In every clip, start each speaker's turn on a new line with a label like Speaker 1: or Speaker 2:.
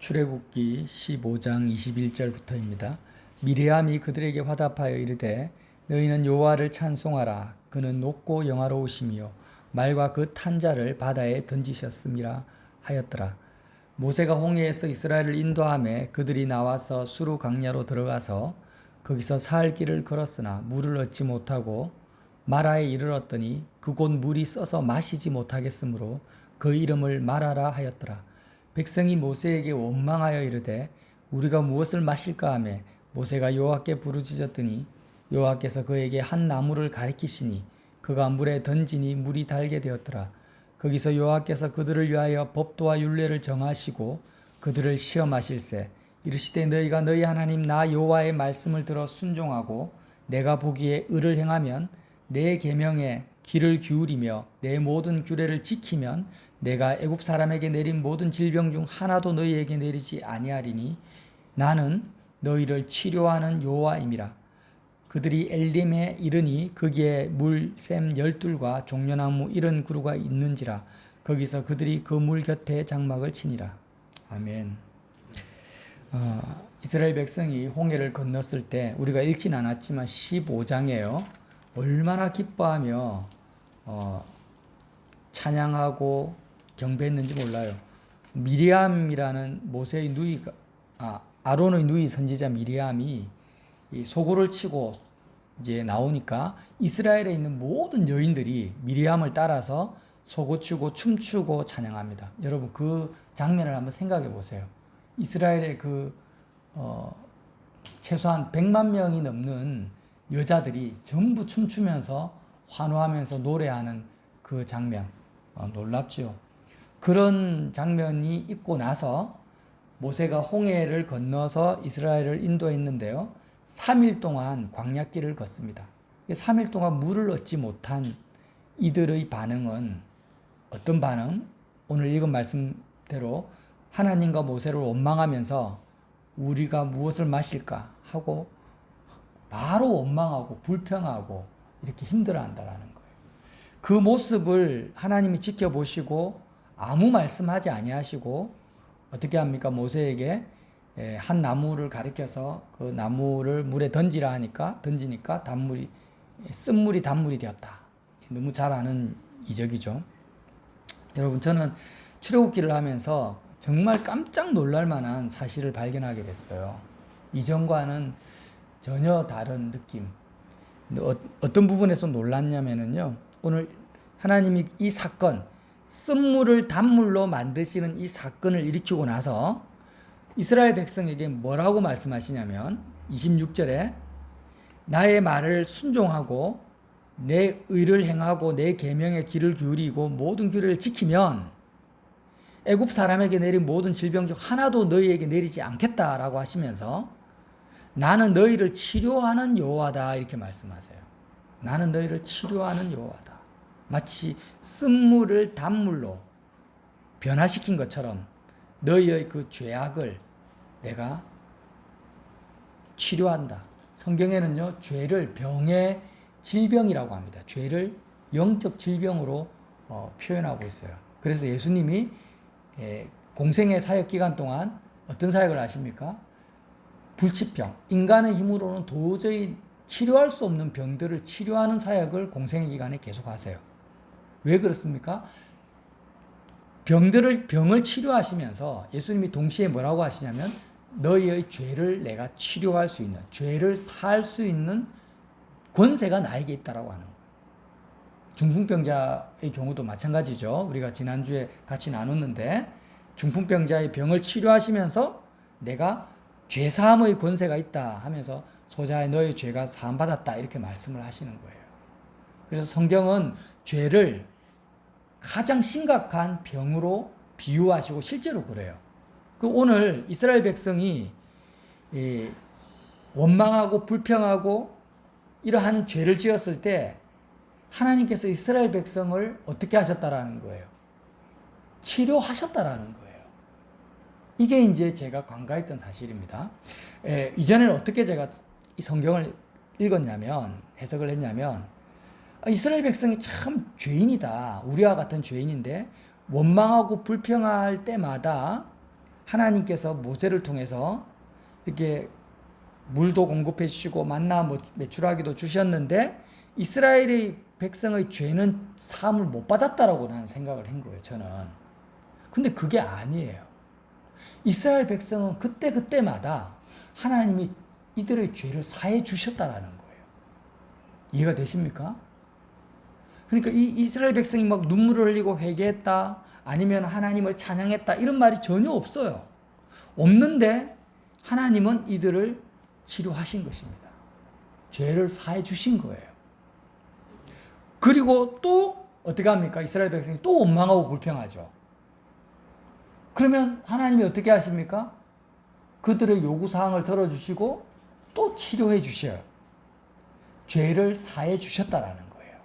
Speaker 1: 출애굽기 15장 21절부터입니다. 미리암이 그들에게 화답하여 이르되 너희는 여호와를 찬송하라. 그는 높고 영화로우시며 말과 그 탄자를 바다에 던지셨음이라 하였더라. 모세가 홍해에서 이스라엘을 인도하매 그들이 나와서 수르 강야로 들어가서 거기서 사흘 길을 걸었으나 물을 얻지 못하고 마라에 이르렀더니 그곳 물이 써서 마시지 못하겠으므로 그 이름을 마라라 하였더라. 백성이 모세에게 원망하여 이르되 우리가 무엇을 마실까 하며 모세가 여호와께 부르짖었더니 여호와께서 그에게 한 나무를 가리키시니 그가 물에 던지니 물이 달게 되었더라. 거기서 여호와께서 그들을 위하여 법도와 율례를 정하시고 그들을 시험하실세 이르시되 너희가 너희 하나님 나 여호와의 말씀을 들어 순종하고 내가 보기에 의를 행하면 내 계명에 귀를 기울이며 내 모든 규례를 지키면 내가 애굽 사람에게 내린 모든 질병 중 하나도 너희에게 내리지 아니하리니 나는 너희를 치료하는 여호와임이라. 그들이 엘림에 이르니 거기에 물샘 12과 종려나무 70그루가 있는지라. 거기서 그들이 그 물 곁에 장막을 치니라. 아멘. 이스라엘 백성이 홍해를 건넜을 때 우리가 읽진 않았지만 15장에요. 얼마나 기뻐하며 찬양하고 경배했는지 몰라요. 미리암이라는 모세의 누이가 아론의 누이 선지자 미리암이 이 소고를 치고 이제 나오니까 이스라엘에 있는 모든 여인들이 미리암을 따라서 소고 치고 춤추고 찬양합니다. 여러분 그 장면을 한번 생각해 보세요. 이스라엘의 최소한 100만 명이 넘는 여자들이 전부 춤추면서 환호하면서 노래하는 그 장면 놀랍죠. 그런 장면이 있고 나서 모세가 홍해를 건너서 이스라엘을 인도했는데요. 3일 동안 광야길을 걷습니다. 3일 동안 물을 얻지 못한 이들의 반응은 어떤 반응? 오늘 읽은 말씀대로 하나님과 모세를 원망하면서 우리가 무엇을 마실까 하고 바로 원망하고 불평하고 이렇게 힘들어한다라는 거예요. 그 모습을 하나님이 지켜보시고 아무 말씀하지 아니하시고 어떻게 합니까? 모세에게 한 나무를 가리켜서 그 나무를 물에 던지라 하니까 던지니까 쓴물이 단물이 되었다. 너무 잘 아는 이적이죠. 여러분 저는 출애굽기를 하면서 정말 깜짝 놀랄 만한 사실을 발견하게 됐어요. 이전과는 전혀 다른 느낌. 어떤 부분에서 놀랐냐면요. 오늘 하나님이 이 사건, 쓴물을 단물로 만드시는 이 사건을 일으키고 나서 이스라엘 백성에게 뭐라고 말씀하시냐면 26절에 나의 말을 순종하고 내 의를 행하고 내 계명에 귀를 기울이고 모든 규례를 지키면 애굽 사람에게 내린 모든 질병 중 하나도 너희에게 내리지 않겠다라고 하시면서 나는 너희를 치료하는 여호와다 이렇게 말씀하세요. 나는 너희를 치료하는 여호와다. 마치 쓴물을 단물로 변화시킨 것처럼 너희의 그 죄악을 내가 치료한다. 성경에는요, 죄를 병의 질병이라고 합니다. 죄를 영적 질병으로 표현하고 있어요. 그래서 예수님이 공생의 사역 기간 동안 어떤 사역을 하십니까? 불치병, 인간의 힘으로는 도저히 치료할 수 없는 병들을 치료하는 사역을 공생의 기간에 계속 하세요. 왜 그렇습니까? 병을 치료하시면서 예수님이 동시에 뭐라고 하시냐면 너희의 죄를 내가 치료할 수 있는, 죄를 살 수 있는 권세가 나에게 있다라고 하는 거예요. 중풍병자의 경우도 마찬가지죠. 우리가 지난주에 같이 나눴는데 중풍병자의 병을 치료하시면서 내가 죄사함의 권세가 있다 하면서 소자의 너의 죄가 사함받았다 이렇게 말씀을 하시는 거예요. 그래서 성경은 죄를 가장 심각한 병으로 비유하시고 실제로 그래요. 오늘 이스라엘 백성이 원망하고 불평하고 이러한 죄를 지었을 때 하나님께서 이스라엘 백성을 어떻게 하셨다라는 거예요? 치료하셨다라는 거예요. 이게 이제 제가 간과했던 사실입니다. 이전에는 어떻게 제가 이 성경을 읽었냐면, 해석을 했냐면, 이스라엘 백성이 참 죄인이다. 우리와 같은 죄인인데, 원망하고 불평할 때마다 하나님께서 모세를 통해서 이렇게 물도 공급해 주시고 만나 메추라기도 주셨는데 이스라엘의 백성의 죄는 사함을 못 받았다라고 나는 생각을 한 거예요, 저는. 근데 그게 아니에요. 이스라엘 백성은 그때그때마다 하나님이 이들의 죄를 사해 주셨다라는 거예요. 이해가 되십니까? 그러니까 이 이스라엘 백성이 막 눈물을 흘리고 회개했다, 아니면 하나님을 찬양했다, 이런 말이 전혀 없어요. 없는데 하나님은 이들을 치료하신 것입니다. 죄를 사해 주신 거예요. 그리고 또 어떻게 합니까? 이스라엘 백성이 또 원망하고 불평하죠. 그러면 하나님이 어떻게 하십니까? 그들의 요구사항을 들어주시고 또 치료해 주셔요. 죄를 사해 주셨다라는 거예요.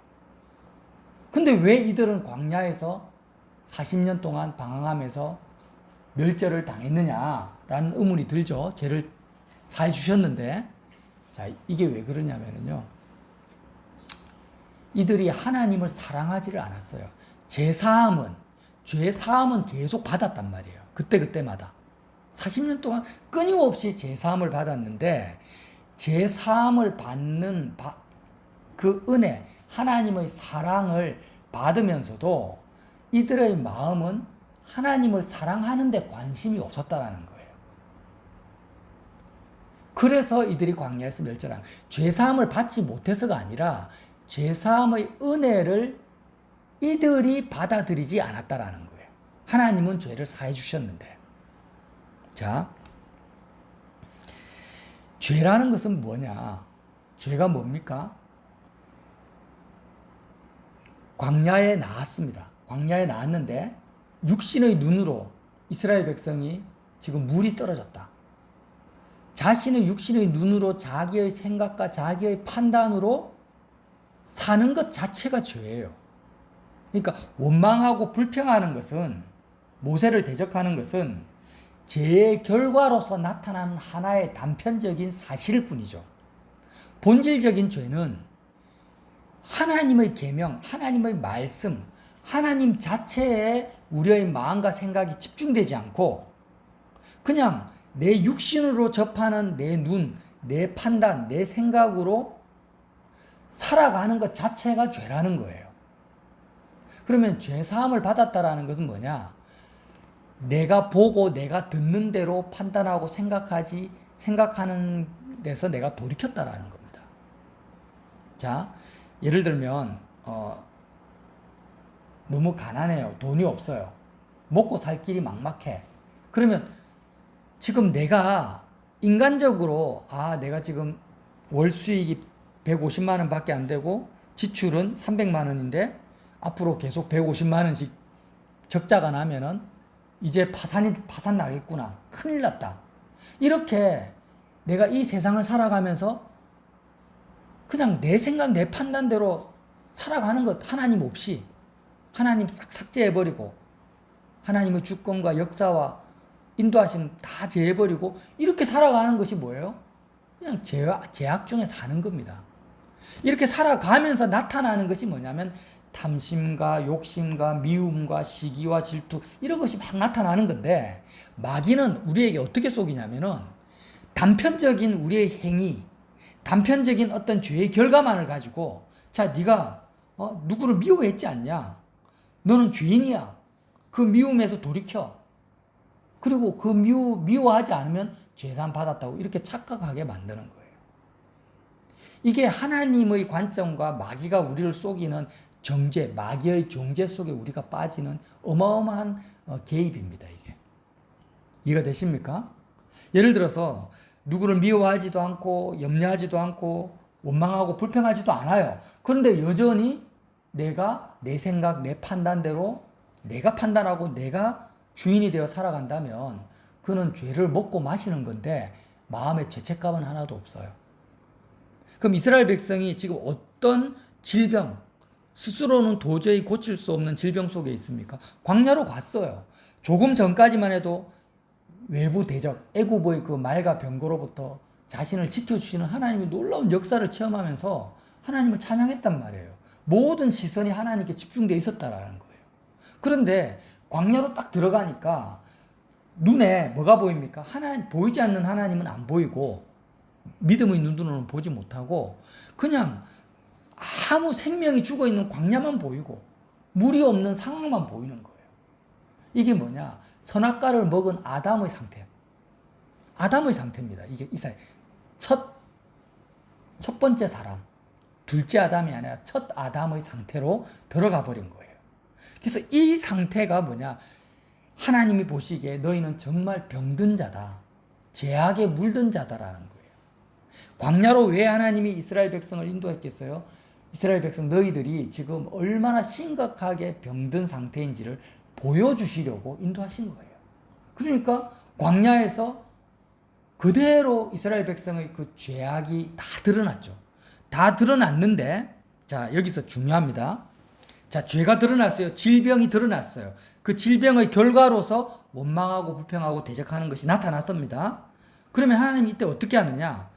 Speaker 1: 근데 왜 이들은 광야에서 40년 동안 방황하면서 멸절을 당했느냐라는 의문이 들죠. 죄를 사해 주셨는데, 자, 이게 왜 그러냐면요. 이들이 하나님을 사랑하지를 않았어요. 죄 사함은 계속 받았단 말이에요. 그때마다. 40년 동안 끊임없이 죄 사함을 받았는데, 죄 사함을 받는 그 은혜, 하나님의 사랑을 받으면서도 이들의 마음은 하나님을 사랑하는 데 관심이 없었다라는 거예요. 그래서 이들이 광야에서 멸절한, 죄사함을 받지 못해서가 아니라 죄사함의 은혜를 이들이 받아들이지 않았다라는 거예요. 하나님은 죄를 사해 주셨는데. 자, 죄라는 것은 뭐냐? 죄가 뭡니까? 광야에 나왔습니다. 광야에 나왔는데 육신의 눈으로 이스라엘 백성이 지금 물이 떨어졌다. 자신의 육신의 눈으로 자기의 생각과 자기의 판단으로 사는 것 자체가 죄예요. 그러니까 원망하고 불평하는 것은, 모세를 대적하는 것은 죄의 결과로서 나타나는 하나의 단편적인 사실일 뿐이죠. 본질적인 죄는 하나님의 계명, 하나님의 말씀, 하나님 자체에 우리의 마음과 생각이 집중되지 않고 그냥 내 육신으로 접하는 내 눈, 내 판단, 내 생각으로 살아가는 것 자체가 죄라는 거예요. 그러면 죄 사함을 받았다라는 것은 뭐냐? 내가 보고 내가 듣는 대로 판단하고 생각하는 데서 내가 돌이켰다라는 겁니다. 자, 예를 들면 너무 가난해요. 돈이 없어요. 먹고 살 길이 막막해. 그러면 지금 내가 인간적으로 내가 지금 월 수익이 150만 원밖에 안 되고 지출은 300만 원인데 앞으로 계속 150만 원씩 적자가 나면은 이제 파산 나겠구나. 큰일 났다. 이렇게 내가 이 세상을 살아가면서 그냥 내 생각, 내 판단대로 살아가는 것, 하나님 없이 하나님 싹 삭제해버리고 하나님의 주권과 역사와 인도하심 다 제해버리고 이렇게 살아가는 것이 뭐예요? 그냥 죄악 중에 사는 겁니다. 이렇게 살아가면서 나타나는 것이 뭐냐면 탐심과 욕심과 미움과 시기와 질투, 이런 것이 막 나타나는 건데, 마귀는 우리에게 어떻게 속이냐면은 단편적인 우리의 행위, 단편적인 어떤 죄의 결과만을 가지고, 자, 네가 누구를 미워했지 않냐? 너는 죄인이야. 그 미움에서 돌이켜. 그리고 그 미워하지 않으면 죄산 받았다고 이렇게 착각하게 만드는 거예요. 이게 하나님의 관점과 마귀가 우리를 속이는 정죄, 마귀의 정죄 속에 우리가 빠지는 어마어마한 개입입니다, 이게. 이해가 되십니까? 예를 들어서 누구를 미워하지도 않고 염려하지도 않고 원망하고 불평하지도 않아요. 그런데 여전히 내가 내 생각, 내 판단대로 내가 판단하고 내가 주인이 되어 살아간다면 그는 죄를 먹고 마시는 건데 마음에 죄책감은 하나도 없어요. 그럼 이스라엘 백성이 지금 어떤 질병, 스스로는 도저히 고칠 수 없는 질병 속에 있습니까? 광야로 갔어요. 조금 전까지만 해도 외부 대적, 애굽의 그 말과 병거로부터 자신을 지켜주시는 하나님의 놀라운 역사를 체험하면서 하나님을 찬양했단 말이에요. 모든 시선이 하나님께 집중되어 있었다라는 거예요. 그런데 광야로 딱 들어가니까 눈에 뭐가 보입니까? 보이지 않는 하나님은 안 보이고 믿음의 눈으로는 보지 못하고 그냥 아무 생명이 죽어 있는 광야만 보이고 물이 없는 상황만 보이는 거예요. 이게 뭐냐? 선악과를 먹은 아담의 상태. 아담의 상태입니다. 이게 이사야. 첫 번째 사람. 둘째 아담이 아니라 첫 아담의 상태로 들어가 버린 거예요. 그래서 이 상태가 뭐냐? 하나님이 보시기에 너희는 정말 병든 자다. 죄악에 물든 자다라는 거예요. 광야로 왜 하나님이 이스라엘 백성을 인도했겠어요? 이스라엘 백성 너희들이 지금 얼마나 심각하게 병든 상태인지를 보여주시려고 인도하신 거예요. 그러니까 광야에서 그대로 이스라엘 백성의 그 죄악이 다 드러났죠. 다 드러났는데, 자, 여기서 중요합니다. 자, 죄가 드러났어요. 질병이 드러났어요. 그 질병의 결과로서 원망하고 불평하고 대적하는 것이 나타났습니다. 그러면 하나님이 이때 어떻게 하느냐?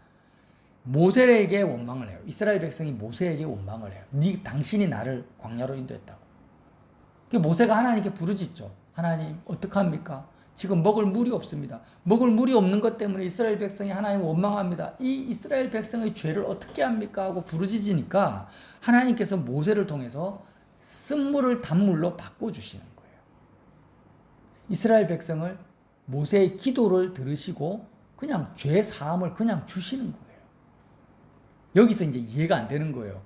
Speaker 1: 모세에게 원망을 해요. 이스라엘 백성이 모세에게 원망을 해요. 당신이 나를 광야로 인도했다고. 모세가 하나님께 부르짖죠. 하나님, 어떡합니까? 지금 먹을 물이 없습니다. 먹을 물이 없는 것 때문에 이스라엘 백성이 하나님 원망합니다. 이 이스라엘 백성의 죄를 어떻게 합니까? 하고 부르짖으니까 하나님께서 모세를 통해서 쓴물을 단물로 바꿔주시는 거예요. 이스라엘 백성을 모세의 기도를 들으시고 그냥 죄 사함을 그냥 주시는 거예요. 여기서 이제 이해가 안 되는 거예요.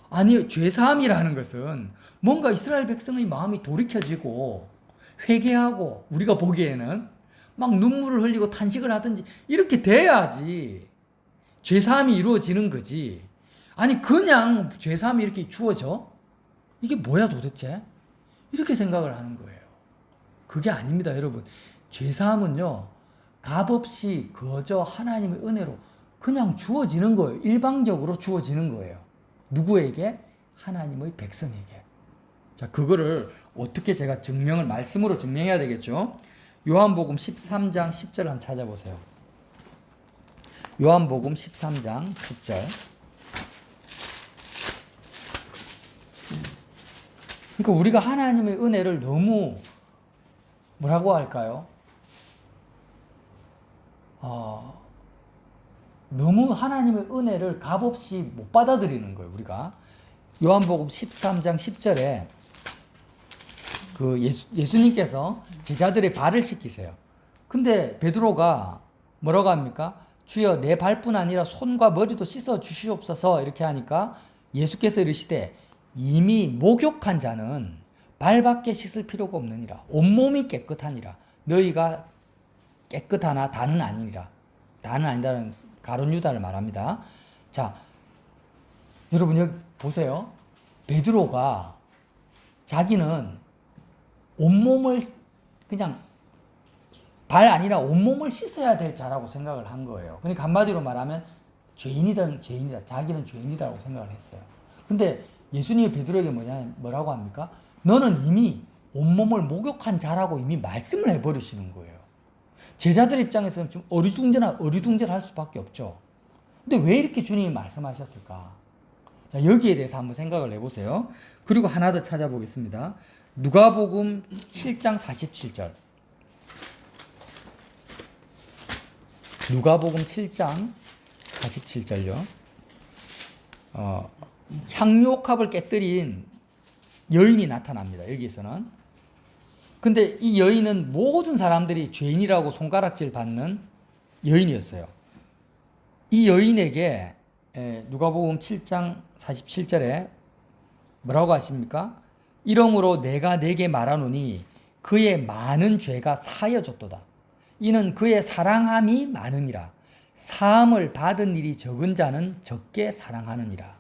Speaker 1: 아니, 죄 사함이라는 것은 뭔가 이스라엘 백성의 마음이 돌이켜지고 회개하고 우리가 보기에는 막 눈물을 흘리고 탄식을 하든지 이렇게 돼야지 죄사함이 이루어지는 거지. 아니 그냥 죄사함이 이렇게 주어져? 이게 뭐야 도대체? 이렇게 생각을 하는 거예요. 그게 아닙니다, 여러분. 죄사함은요, 값없이 거저 하나님의 은혜로 그냥 주어지는 거예요. 일방적으로 주어지는 거예요. 누구에게? 하나님의 백성에게. 자, 그거를 어떻게 제가 말씀으로 증명해야 되겠죠? 요한복음 13장 10절 한번 찾아보세요. 요한복음 13장 10절. 그러니까 우리가 하나님의 은혜를 너무 뭐라고 할까요? 너무 하나님의 은혜를 값없이 못 받아들이는 거예요, 우리가. 요한복음 13장 10절에 그 예수님께서 제자들의 발을 씻기세요. 근데 베드로가 뭐라고 합니까? 주여 내 발뿐 아니라 손과 머리도 씻어 주시옵소서 이렇게 하니까 예수께서 이르시되 이미 목욕한 자는 발밖에 씻을 필요가 없느니라. 온몸이 깨끗하니라. 너희가 깨끗하나 다는 아니니라. 다는 아니다는 가룟 유다를 말합니다. 자, 여러분 여기 보세요. 베드로가 자기는 온몸을 그냥 발 아니라 온몸을 씻어야 될 자라고 생각을 한 거예요. 그러니까 한마디로 말하면 죄인이다. 자기는 죄인이라고 생각을 했어요. 근데 예수님이 베드로에게 뭐라고 합니까? 너는 이미 온몸을 목욕한 자라고 이미 말씀을 해버리시는 거예요. 제자들 입장에서는 좀 어리둥절할 수밖에 없죠. 근데 왜 이렇게 주님이 말씀하셨을까? 자, 여기에 대해서 한번 생각을 해보세요. 그리고 하나 더 찾아보겠습니다. 누가복음 7장 47절. 누가복음 7장 47절요. 향유옥합을 깨뜨린 여인이 나타납니다. 여기에서는. 근데 이 여인은 모든 사람들이 죄인이라고 손가락질 받는 여인이었어요. 이 여인에게 누가복음 7장 47절에 뭐라고 하십니까? 이러므로 내가 네게 말하노니 그의 많은 죄가 사여졌도다. 이는 그의 사랑함이 많으니라. 사함을 받은 일이 적은 자는 적게 사랑하느니라.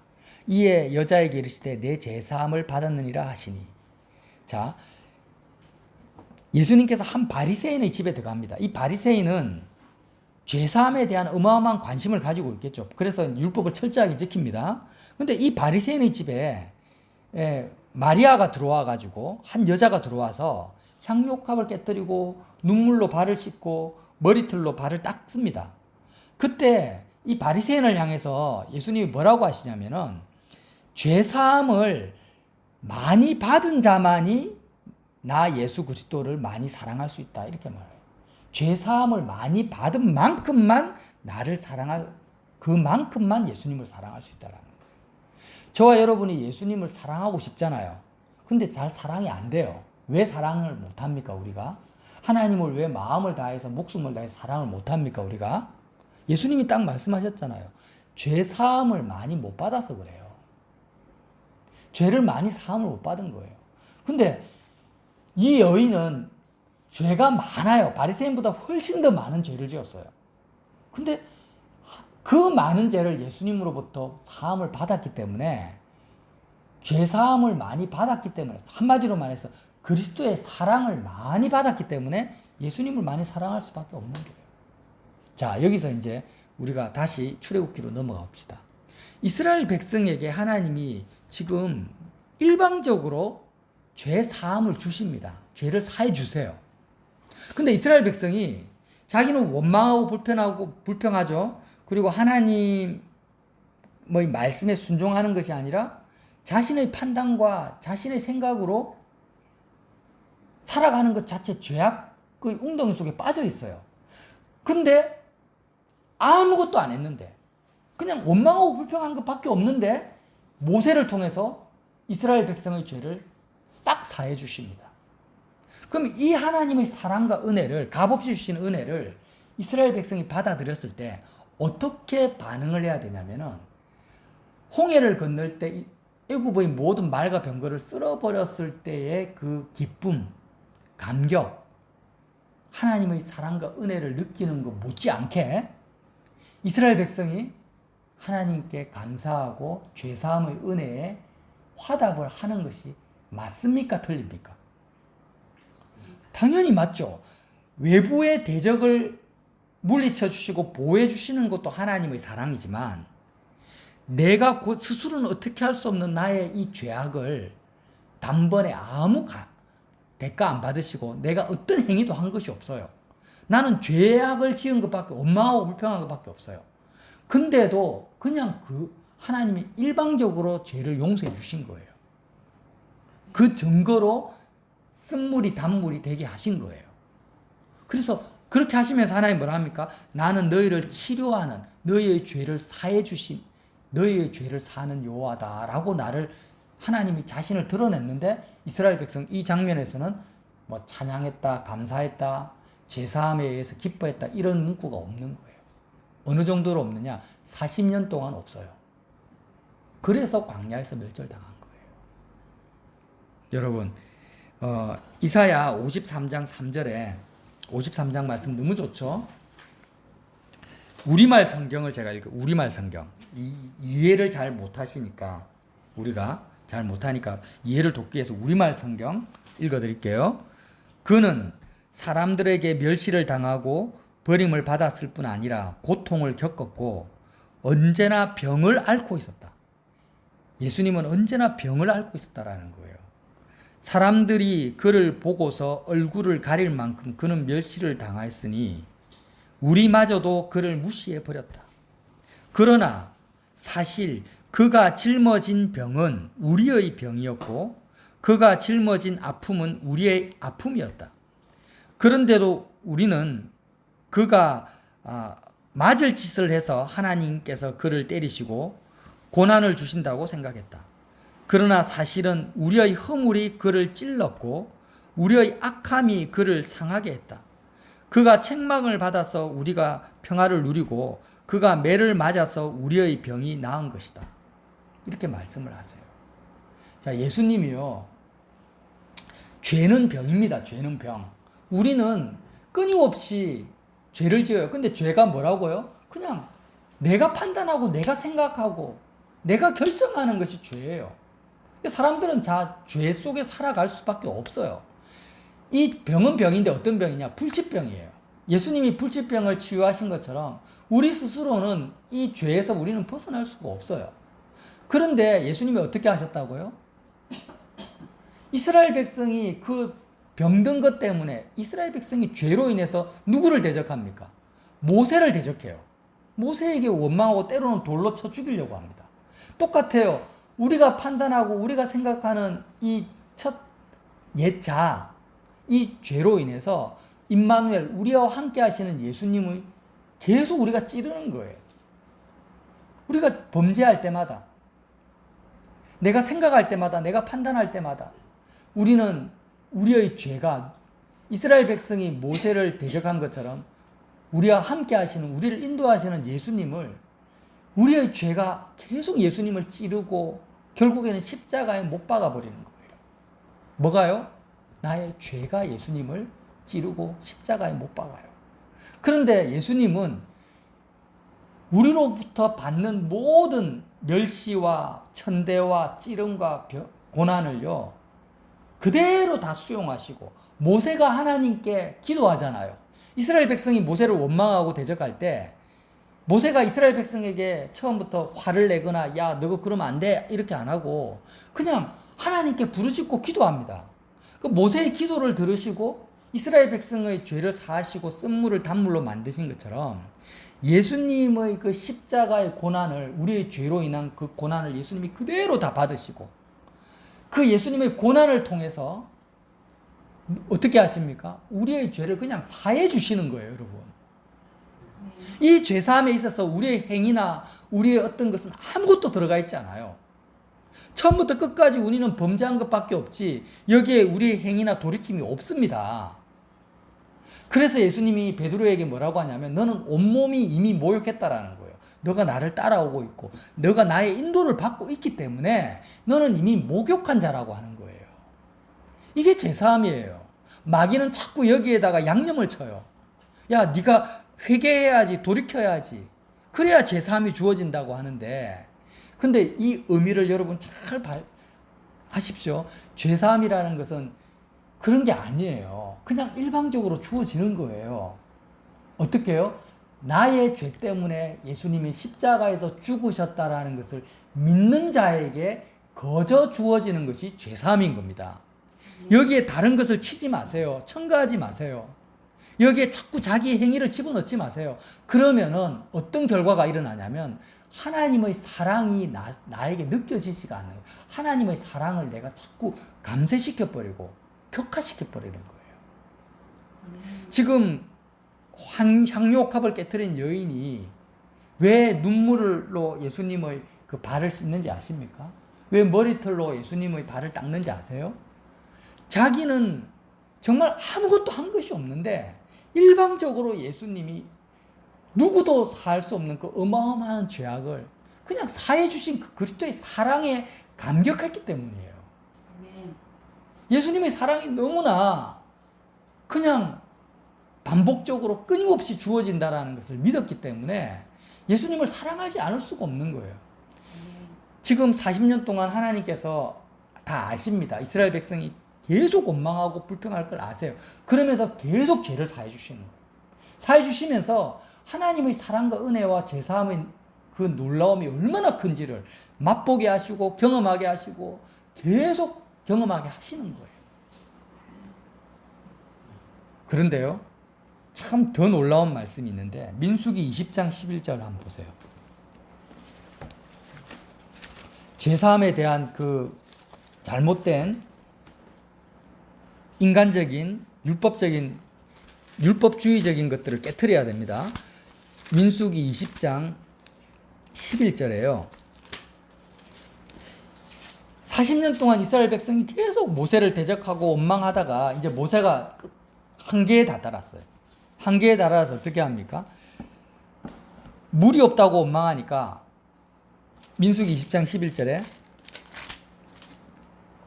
Speaker 1: 이에 여자에게 이르시되 내 죄사함을 받았느니라 하시니. 자, 예수님께서 한 바리새인의 집에 들어갑니다. 이 바리새인은 죄사함에 대한 어마어마한 관심을 가지고 있겠죠. 그래서 율법을 철저하게 지킵니다. 근데 이 바리새인의 집에 마리아가 들어와 가지고 한 여자가 들어와서 향유옥합을 깨뜨리고 눈물로 발을 씻고 머리털로 발을 닦습니다. 그때 이 바리새인을 향해서 예수님이 뭐라고 하시냐면은 죄사함을 많이 받은 자만이 나 예수 그리스도를 많이 사랑할 수 있다 이렇게 말해요. 죄 사함을 많이 받은 만큼만 나를 사랑할, 그만큼만 예수님을 사랑할 수 있다라는 거예요. 저와 여러분이 예수님을 사랑하고 싶잖아요. 근데 잘 사랑이 안 돼요. 왜 사랑을 못합니까, 우리가? 하나님을 왜 마음을 다해서 목숨을 다해서 사랑을 못합니까, 우리가? 예수님이 딱 말씀하셨잖아요. 죄 사함을 많이 못 받아서 그래요. 죄를 많이 사함을 못 받은 거예요. 근데 이 여인은 죄가 많아요. 바리새인보다 훨씬 더 많은 죄를 지었어요. 근데 그 많은 죄를 예수님으로부터 사함을 받았기 때문에, 죄 사함을 많이 받았기 때문에, 한마디로 말해서 그리스도의 사랑을 많이 받았기 때문에 예수님을 많이 사랑할 수밖에 없는 거예요. 자, 여기서 이제 우리가 다시 출애굽기로 넘어가 봅시다. 이스라엘 백성에게 하나님이 지금 일방적으로 죄 사함을 주십니다. 죄를 사해 주세요. 근데 이스라엘 백성이 자기는 원망하고 불평하죠. 그리고 하나님 말씀에 순종하는 것이 아니라 자신의 판단과 자신의 생각으로 살아가는 것 자체 죄악의 웅덩이 속에 빠져 있어요. 근데 아무것도 안 했는데, 그냥 원망하고 불평한 것밖에 없는데 모세를 통해서 이스라엘 백성의 죄를 싹 사해 주십니다. 그럼 이 하나님의 사랑과 은혜를, 값없이 주시는 은혜를 이스라엘 백성이 받아들였을 때 어떻게 반응을 해야 되냐면은, 홍해를 건널 때 애굽의 모든 말과 병거를 쓸어버렸을 때의 그 기쁨, 감격, 하나님의 사랑과 은혜를 느끼는 것 못지않게 이스라엘 백성이 하나님께 감사하고 죄사함의 은혜에 화답을 하는 것이 맞습니까? 틀립니까? 당연히 맞죠. 외부의 대적을 물리쳐 주시고 보호해 주시는 것도 하나님의 사랑이지만, 내가 스스로는 어떻게 할 수 없는 나의 이 죄악을 단번에 아무 대가 안 받으시고 내가 어떤 행위도 한 것이 없어요. 나는 죄악을 지은 것밖에, 원망하고 불평한 것밖에 없어요. 근데도 그냥 하나님이 일방적으로 죄를 용서해 주신 거예요. 그 증거로 쓴물이 단물이 되게 하신 거예요. 그래서 그렇게 하시면서 하나님 뭐라 합니까? 나는 너희를 치료하는, 너희의 죄를 사해 주신, 너희의 죄를 사는 여호와다라고 하나님이 자신을 드러냈는데, 이스라엘 백성 이 장면에서는 찬양했다, 감사했다, 제사함에 의해서 기뻐했다, 이런 문구가 없는 거예요. 어느 정도로 없느냐? 40년 동안 없어요. 그래서 광야에서 멸절당한 거예요. 여러분, 이사야 53장 3절에 53장 말씀 너무 좋죠? 우리말 성경을 제가 우리말 성경. 이해를 잘 못하시니까, 우리가 잘 못하니까 이해를 돕기 위해서 우리말 성경 읽어드릴게요. 그는 사람들에게 멸시를 당하고 버림을 받았을 뿐 아니라 고통을 겪었고 언제나 병을 앓고 있었다. 예수님은 언제나 병을 앓고 있었다라는 거예요. 사람들이 그를 보고서 얼굴을 가릴 만큼 그는 멸시를 당하였으니 우리마저도 그를 무시해 버렸다. 그러나 사실 그가 짊어진 병은 우리의 병이었고 그가 짊어진 아픔은 우리의 아픔이었다. 그런데도 우리는 그가 맞을 짓을 해서 하나님께서 그를 때리시고 고난을 주신다고 생각했다. 그러나 사실은 우리의 허물이 그를 찔렀고 우리의 악함이 그를 상하게 했다. 그가 책망을 받아서 우리가 평화를 누리고 그가 매를 맞아서 우리의 병이 나은 것이다. 이렇게 말씀을 하세요. 자, 예수님이요, 죄는 병입니다. 죄는 병. 우리는 끊임없이 죄를 지어요. 근데 죄가 뭐라고요? 그냥 내가 판단하고 내가 생각하고 내가 결정하는 것이 죄예요. 사람들은 죄 속에 살아갈 수밖에 없어요. 이 병은 병인데 어떤 병이냐? 불치병이에요. 예수님이 불치병을 치유하신 것처럼 우리 스스로는 이 죄에서 우리는 벗어날 수가 없어요. 그런데 예수님이 어떻게 하셨다고요? 이스라엘 백성이 그 병든 것 때문에 이스라엘 백성이 죄로 인해서 누구를 대적합니까? 모세를 대적해요. 모세에게 원망하고 때로는 돌로 쳐 죽이려고 합니다. 똑같아요. 우리가 판단하고 우리가 생각하는 이 첫 옛자, 이 죄로 인해서 임마누엘, 우리와 함께 하시는 예수님을 계속 우리가 찌르는 거예요. 우리가 범죄할 때마다, 내가 생각할 때마다, 내가 판단할 때마다 우리는 우리의 죄가 이스라엘 백성이 모세를 대적한 것처럼 우리와 함께 하시는, 우리를 인도하시는 예수님을, 우리의 죄가 계속 예수님을 찌르고 결국에는 십자가에 못 박아버리는 거예요. 뭐가요? 나의 죄가 예수님을 찌르고 십자가에 못 박아요. 그런데 예수님은 우리로부터 받는 모든 멸시와 천대와 찌름과 고난을요, 그대로 다 수용하시고, 모세가 하나님께 기도하잖아요. 이스라엘 백성이 모세를 원망하고 대적할 때 모세가 이스라엘 백성에게 처음부터 화를 내거나 야 너가 그러면 안 돼 이렇게 안 하고 그냥 하나님께 부르짖고 기도합니다. 그 모세의 기도를 들으시고 이스라엘 백성의 죄를 사하시고 쓴물을 단물로 만드신 것처럼 예수님의 그 십자가의 고난을, 우리의 죄로 인한 그 고난을 예수님이 그대로 다 받으시고 그 예수님의 고난을 통해서 어떻게 하십니까? 우리의 죄를 그냥 사해 주시는 거예요, 여러분. 이 죄사함에 있어서 우리의 행위나 우리의 어떤 것은 아무것도 들어가 있지 않아요. 처음부터 끝까지 우리는 범죄한 것밖에 없지 여기에 우리의 행위나 돌이킴이 없습니다. 그래서 예수님이 베드로에게 뭐라고 하냐면 너는 온몸이 이미 모욕했다라는 거예요. 너가 나를 따라오고 있고 너가 나의 인도를 받고 있기 때문에 너는 이미 목욕한 자라고 하는 거예요. 이게 제사함이에요. 마귀는 자꾸 여기에다가 양념을 쳐요. 야, 네가 회개해야지, 돌이켜야지. 그래야 제사함이 주어진다고 하는데, 근데 이 의미를 여러분 잘 하십시오. 제사함이라는 것은 그런 게 아니에요. 그냥 일방적으로 주어지는 거예요. 어떻게 해요? 나의 죄 때문에 예수님이 십자가에서 죽으셨다라는 것을 믿는 자에게 거저 주어지는 것이 제사함인 겁니다. 여기에 다른 것을 치지 마세요. 첨가하지 마세요. 여기에 자꾸 자기 행위를 집어넣지 마세요. 그러면은 어떤 결과가 일어나냐면 하나님의 사랑이 나에게 느껴지지가 않는 거예요. 하나님의 사랑을 내가 자꾸 감쇄시켜버리고 격화시켜버리는 거예요. 지금 향유옥합을 깨뜨린 여인이 왜 눈물로 예수님의 그 발을 씻는지 아십니까? 왜 머리털로 예수님의 발을 닦는지 아세요? 자기는 정말 아무것도 한 것이 없는데 일방적으로 예수님이 누구도 살 수 없는 그 어마어마한 죄악을 그냥 사해 주신 그 그리스도의 사랑에 감격했기 때문이에요. 예수님의 사랑이 너무나 그냥 반복적으로 끊임없이 주어진다라는 것을 믿었기 때문에 예수님을 사랑하지 않을 수가 없는 거예요. 지금 40년 동안 하나님께서 다 아십니다. 이스라엘 백성이 계속 원망하고 불평할 걸 아세요. 그러면서 계속 죄를 사해 주시는 거예요. 사해 주시면서 하나님의 사랑과 은혜와 제사함의 그 놀라움이 얼마나 큰지를 맛보게 하시고 경험하게 하시고 계속 경험하게 하시는 거예요. 그런데요, 참 더 놀라운 말씀이 있는데 민수기 20장 11절 한번 보세요. 제사함에 대한 그 잘못된 인간적인 율법주의적인 것들을 깨트려야 됩니다. 민수기 20장 11절에요. 40년 동안 이스라엘 백성이 계속 모세를 대적하고 원망하다가 이제 모세가 한계에 다다랐어요. 한계에 달아서 어떻게 합니까? 물이 없다고 원망하니까 민수기 20장 11절에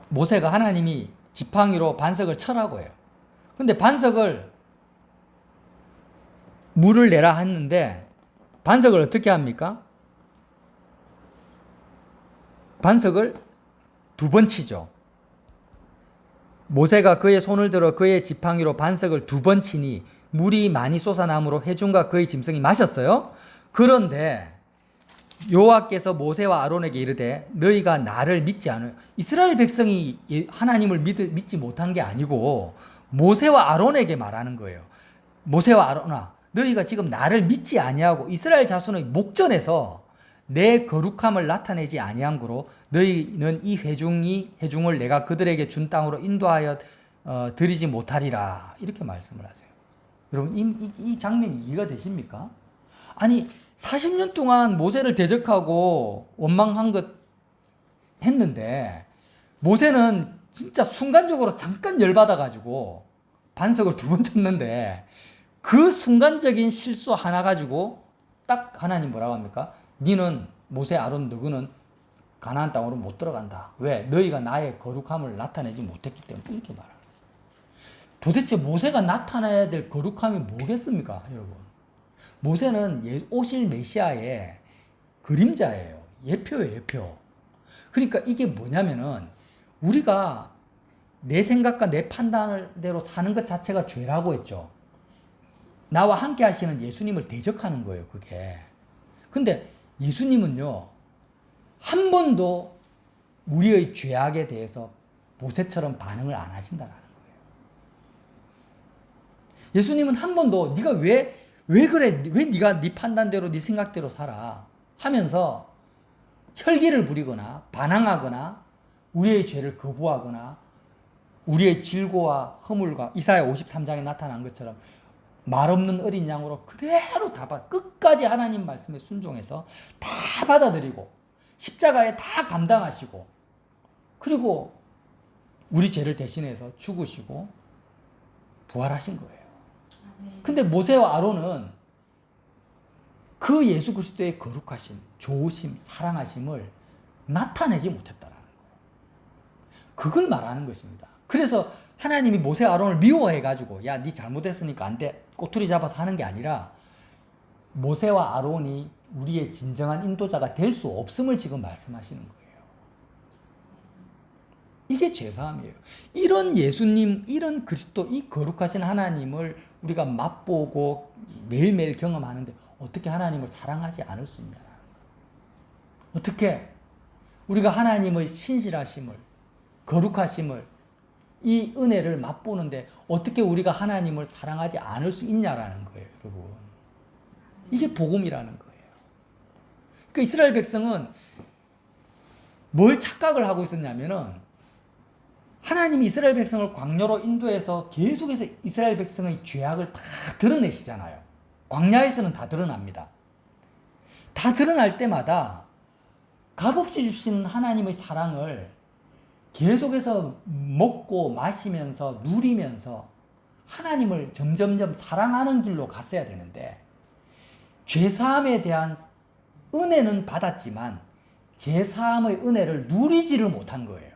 Speaker 1: 모세가 하나님이 지팡이로 반석을 쳐라고 해요. 근데 반석을 물을 내라 했는데 반석을 어떻게 합니까? 반석을 2번 치죠. 모세가 그의 손을 들어 그의 지팡이로 반석을 2번 치니 물이 많이 솟아나므로 회중과 그의 짐승이 마셨어요. 그런데 여호와께서 모세와 아론에게 이르되 너희가 나를 믿지 않아요. 이스라엘 백성이 하나님을 믿지 못한 게 아니고 모세와 아론에게 말하는 거예요. 모세와 아론아, 너희가 지금 나를 믿지 아니하고 이스라엘 자손의 목전에서 내 거룩함을 나타내지 아니한 거로 너희는 이 회중을 내가 그들에게 준 땅으로 인도하여 드리지 못하리라. 이렇게 말씀을 하세요. 여러분 이 장면이 이해가 되십니까? 아니 40년 동안 모세를 대적하고 원망한 것 했는데 모세는 진짜 순간적으로 잠깐 열받아가지고 반석을 2번 쳤는데 그 순간적인 실수 하나 가지고 딱 하나님 뭐라고 합니까? 니는 모세 아론 너희는 가나안 땅으로 못 들어간다. 왜? 너희가 나의 거룩함을 나타내지 못했기 때문에 이렇게 말합니다. 도대체 모세가 나타나야 될 거룩함이 뭐겠습니까, 여러분? 모세는 오실 메시아의 그림자예요. 예표예요, 예표. 그러니까 이게 뭐냐면은 우리가 내 생각과 내 판단대로 사는 것 자체가 죄라고 했죠. 나와 함께 하시는 예수님을 대적하는 거예요, 그게. 근데 예수님은요, 한 번도 우리의 죄악에 대해서 모세처럼 반응을 안 하신다라는 거예요. 예수님은 한 번도 네가 왜 그래? 왜 네가 네 판단대로 네 생각대로 살아? 하면서 혈기를 부리거나 반항하거나 우리의 죄를 거부하거나 우리의 질고와 허물과 이사야 53장에 나타난 것처럼 말 없는 어린 양으로 그대로 끝까지 하나님 말씀에 순종해서 다 받아들이고 십자가에 다 감당하시고 그리고 우리 죄를 대신해서 죽으시고 부활하신 거예요. 근데 모세와 아론은 그 예수 그리스도의 거룩하심, 좋으심, 사랑하심을 나타내지 못했다라는 거예요. 그걸 말하는 것입니다. 그래서 하나님이 모세 아론을 미워해가지고 야, 네 잘못했으니까 안 돼. 꼬투리 잡아서 하는 게 아니라 모세와 아론이 우리의 진정한 인도자가 될 수 없음을 지금 말씀하시는 거예요. 이게 죄사함이에요. 이런 예수님, 이런 그리스도, 이 거룩하신 하나님을 우리가 맛보고 매일매일 경험하는데 어떻게 하나님을 사랑하지 않을 수 있냐는 거예요. 어떻게 우리가 하나님의 신실하심을, 거룩하심을, 이 은혜를 맛보는데 어떻게 우리가 하나님을 사랑하지 않을 수 있냐라는 거예요, 여러분. 이게 복음이라는 거예요. 그 이스라엘 백성은 뭘 착각을 하고 있었냐면은 하나님이 이스라엘 백성을 광야로 인도해서 계속해서 이스라엘 백성의 죄악을 다 드러내시잖아요. 광야에서는 다 드러납니다. 다 드러날 때마다 값없이 주시는 하나님의 사랑을 계속해서 먹고 마시면서 누리면서 하나님을 점점점 사랑하는 길로 갔어야 되는데 죄사함에 대한 은혜는 받았지만 죄사함의 은혜를 누리지를 못한 거예요.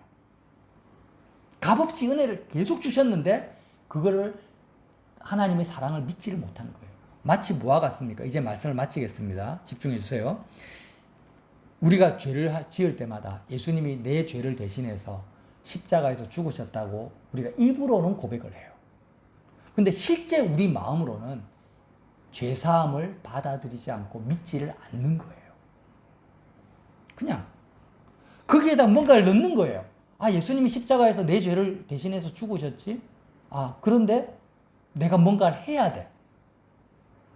Speaker 1: 값없이 은혜를 계속 주셨는데 그거를 하나님의 사랑을 믿지를 못하는 거예요. 마치 뭐와 같습니까? 이제 말씀을 마치겠습니다. 집중해 주세요. 우리가 죄를 지을 때마다 예수님이 내 죄를 대신해서 십자가에서 죽으셨다고 우리가 입으로는 고백을 해요. 근데 실제 우리 마음으로는 죄사함을 받아들이지 않고 믿지를 않는 거예요. 그냥 거기에다 뭔가를 넣는 거예요. 아, 예수님이 십자가에서 내 죄를 대신해서 죽으셨지? 아, 그런데 내가 뭔가를 해야 돼.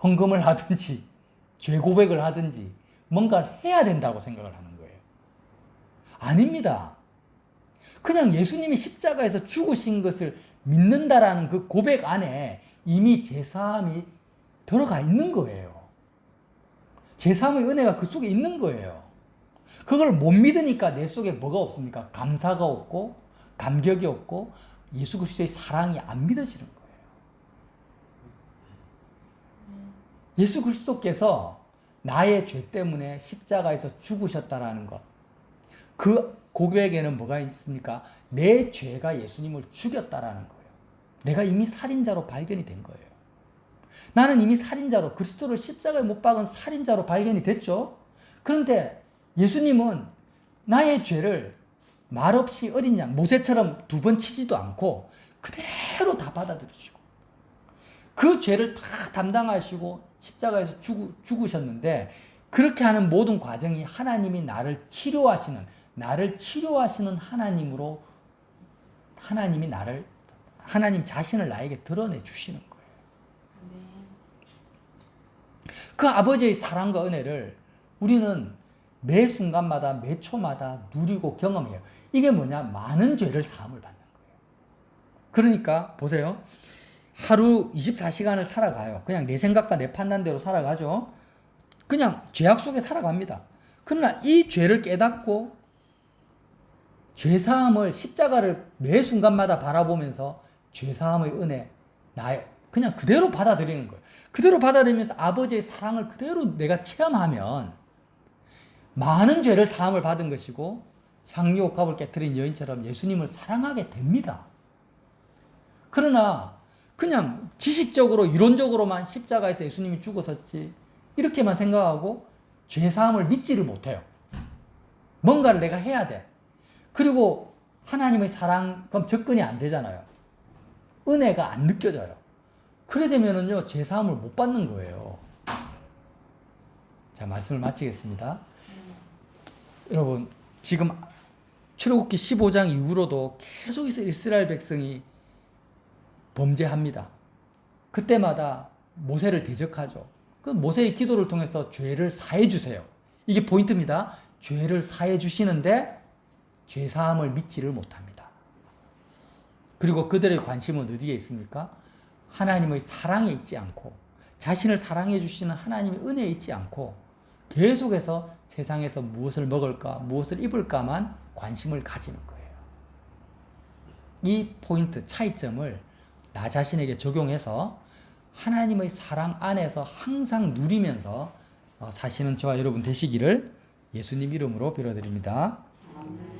Speaker 1: 헌금을 하든지 죄 고백을 하든지 뭔가를 해야 된다고 생각을 하는 거예요. 아닙니다. 그냥 예수님이 십자가에서 죽으신 것을 믿는다라는 그 고백 안에 이미 제사함이 들어가 있는 거예요. 제사함의 은혜가 그 속에 있는 거예요. 그걸 못 믿으니까 내 속에 뭐가 없습니까? 감사가 없고 감격이 없고 예수 그리스도의 사랑이 안 믿어지는 거예요. 예수 그리스도께서 나의 죄 때문에 십자가에서 죽으셨다라는 것. 그 고백에는 뭐가 있습니까? 내 죄가 예수님을 죽였다라는 거예요. 내가 이미 살인자로 발견이 된 거예요. 나는 이미 살인자로 그리스도를 십자가에 못 박은 살인자로 발견이 됐죠. 그런데 예수님은 나의 죄를 말없이 어린 양 모세처럼 2번 치지도 않고 그대로 다 받아들이시고 그 죄를 다 담당하시고 십자가에서 죽으셨는데 그렇게 하는 모든 과정이 하나님이 나를 치료하시는 하나님으로 하나님이 하나님 자신을 나에게 드러내 주시는 거예요. 그 아버지의 사랑과 은혜를 우리는 매 순간마다 매 초마다 누리고 경험해요. 이게 뭐냐? 많은 죄를 사함을 받는 거예요. 그러니까 보세요. 하루 24시간을 살아가요. 그냥 내 생각과 내 판단대로 살아가죠. 그냥 죄악 속에 살아갑니다. 그러나 이 죄를 깨닫고 죄사함을 십자가를 매 순간마다 바라보면서 죄사함의 은혜 나의 그냥 그대로 받아들이는 거예요. 그대로 받아들이면서 아버지의 사랑을 그대로 내가 체험하면 많은 죄를 사함을 받은 것이고 향유옥합을 깨뜨린 여인처럼 예수님을 사랑하게 됩니다. 그러나 그냥 지식적으로 이론적으로만 십자가에서 예수님이 죽었었지 이렇게만 생각하고 죄사함을 믿지를 못해요. 뭔가를 내가 해야 돼. 그리고 하나님의 사랑 그럼 접근이 안 되잖아요. 은혜가 안 느껴져요. 그래 되면은요 죄사함을 못 받는 거예요. 자, 말씀을 마치겠습니다. 여러분 지금 출애굽기 15장 이후로도 계속해서 이스라엘 백성이 범죄합니다. 그때마다 모세를 대적하죠. 그 모세의 기도를 통해서 죄를 사해 주세요. 이게 포인트입니다. 죄를 사해 주시는데 죄사함을 믿지를 못합니다. 그리고 그들의 관심은 어디에 있습니까? 하나님의 사랑에 있지 않고 자신을 사랑해 주시는 하나님의 은혜에 있지 않고 계속해서 세상에서 무엇을 먹을까, 무엇을 입을까만 관심을 가지는 거예요. 이 포인트, 차이점을 나 자신에게 적용해서 하나님의 사랑 안에서 항상 누리면서 사시는 저와 여러분 되시기를 예수님 이름으로 빌어드립니다.
Speaker 2: 아멘.